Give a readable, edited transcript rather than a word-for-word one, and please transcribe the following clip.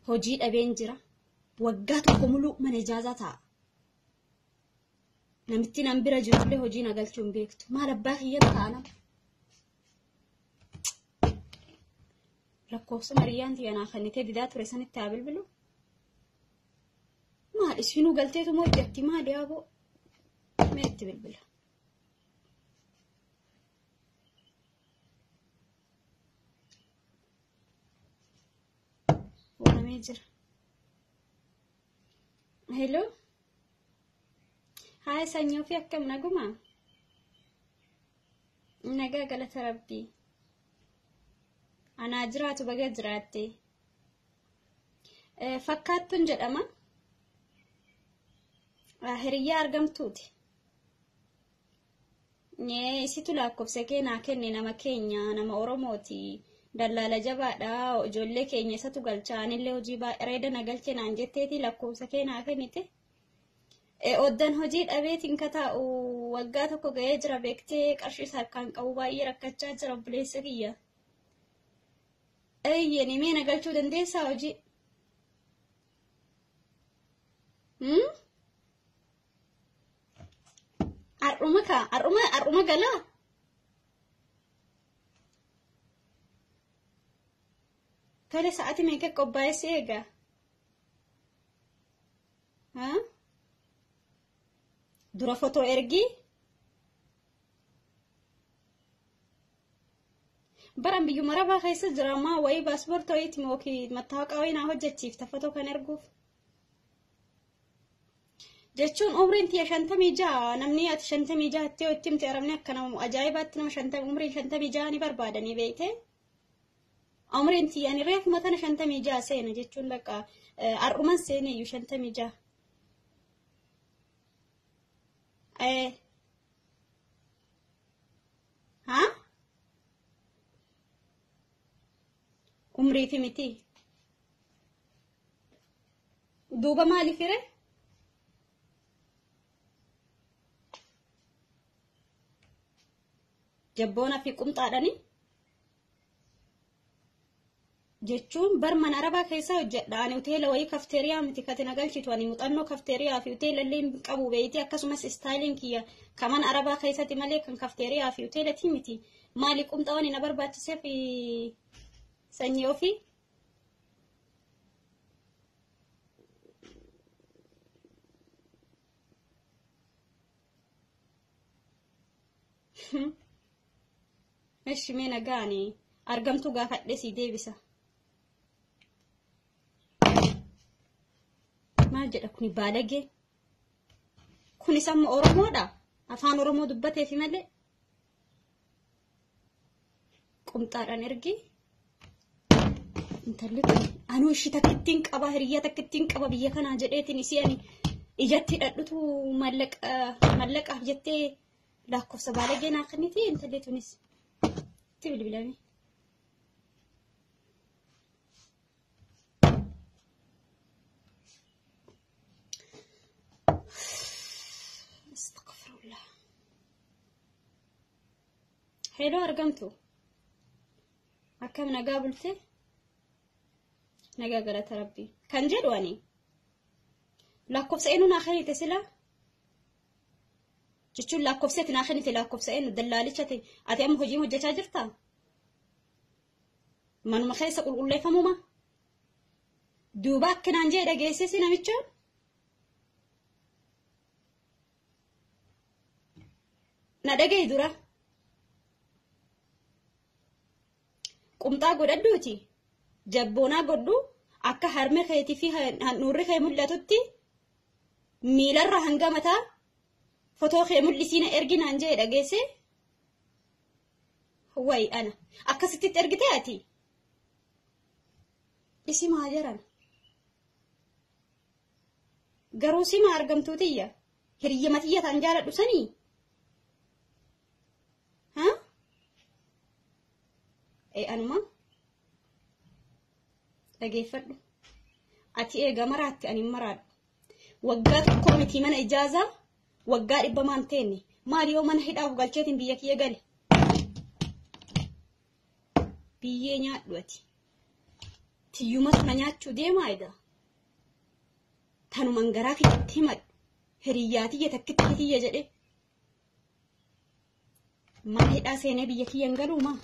hojii dhabeen jira. Waggaa tokko muluu mana ijaazaa ta'a. Namitti nan bira jirullee hojii nagalchuun beektu. Maal abbaa kiyya ta'ana? Lakkoofsa Mariyyaan tiyanaa kannitee didaa ture sanitti haa bilbilu. Maal isinuu galteetu moo itti maal yaaboo? Mee itti bilbila. Waamee jira. Hello? Hai sanyoo fi akkam naguma? Nagaa galata Rabbii. Anaa jiraatu baga jiraatte. Fakkaattuun jedhama. Hiriyyaa argamtuuti. Isitu lakkoofsa keenaa kenne nama keenya nama Oromooti. Dallaala jabaadha. Ijoollee keenya isatu galcha. Anillee hojii baay'ee nagalche naan jetteeti lakkoofsa keenaa kennite. Oddan hojii dhabeetiin kataa'u waggaa tokko ga'ee jira beektee qarshii harkaan qabu baay'ee rakkachaa jira obboleessa kiyya. Eeyyee mee nagalchuu dandeessaa hojii? Har'uma galaa? Tole sa'aatii meeqa qophaa'ees eegaa? Dura footoo ergii? Baran biyyuma Arabaa keessa jira maa wayii paaspoortii mootii mattaawaqaa wayii naa hojjechiifta footoo kan erguuf. Jechuun umriin tiya 56 namni ati 56 itti itti himte aramni akka nama ajaa'ibaatti nama 50 umriin 56 ni barbaadanii beekte. Umriin tiya ni reefu matana 56 seena jechuun bakka har'uman seene iyyuu 56. Umrii fi miti. Duuba maaliif hire? Jabboona fi qumxaadhani. Jechuun bar mana Arabaa keessa hojjedha. Ani hoteela wayii kafteeriyaa miti kati nagalchitu. Ani muuxannoo kafteeriyaa fi hoteela illee qabu beeyti akkasumas istaayiliin kiyya kaman Arabaa keessatti malee kan kafteeriyaa fi hoteelati miti. Maali qumxaa wani na barbaachisee fi sanyii ofii? Eshi mee nagaani argamtu gaafadhe si deebisa. Maal jedha kuni baalagee? Kuni samma Oromoodha? Afaan Oromoo dubbatee fi malee? Qumxaadhaan ergi? Intalli kun anuu ishii takkittiin qaba hiriyyaa takkittiin qaba biyya kanaa jedheetiin isii ani ijatti hidhadhutu mallaqaaf jettee lakkoofsa baalagee naa kenniti intalli tunis. Itti bilbilame. Astaghfirullah. Hello argamtu. Akkam nagaa bulte? Nagaa galata Rabbii. Kan jedhu ani lakkoofsa eenyu naa kennite sila? Jechuun lakkoofsa naa kennite lakkoofsa eenyu dallaalichate ati amma hojii hojjechaa jirtaa? Manuma keessa qulqulleeffamuma? Duuba akkanaan jee dhageessisi namichaan? Na dhagahi dura. Qumxaa godhadhuuti. Jabboonaa godhu akka harme keetii fi handhuurri kee mul'atutti miilarra hanga mataa footoo kee mul'isiina erginaan jee dhageesse. Wayi ana akkasitti ergite ati. Isi maa jiran? Garuu si maa argamtuutiyya? Hiriyyama tiyya tan jaaladhu sanii? Anuma dhageeffadhu. Ati eega maraatti ani maraadhu. Waggaa tokko miti mana ijaazaa waggaa 100 maan teenne maal yoo mana hidhaaf galcheetiin biyya kiyya gale. Biyyee nyaadhu ati. tiyyuma suna nyaachuu deemaa egaa. Tanuman garaa kiyyatti himadhu. Hiriyyaa tiyya takkitti tiyya jedhe. Mana hidhaa seenee biyya kiyyan galuumaa.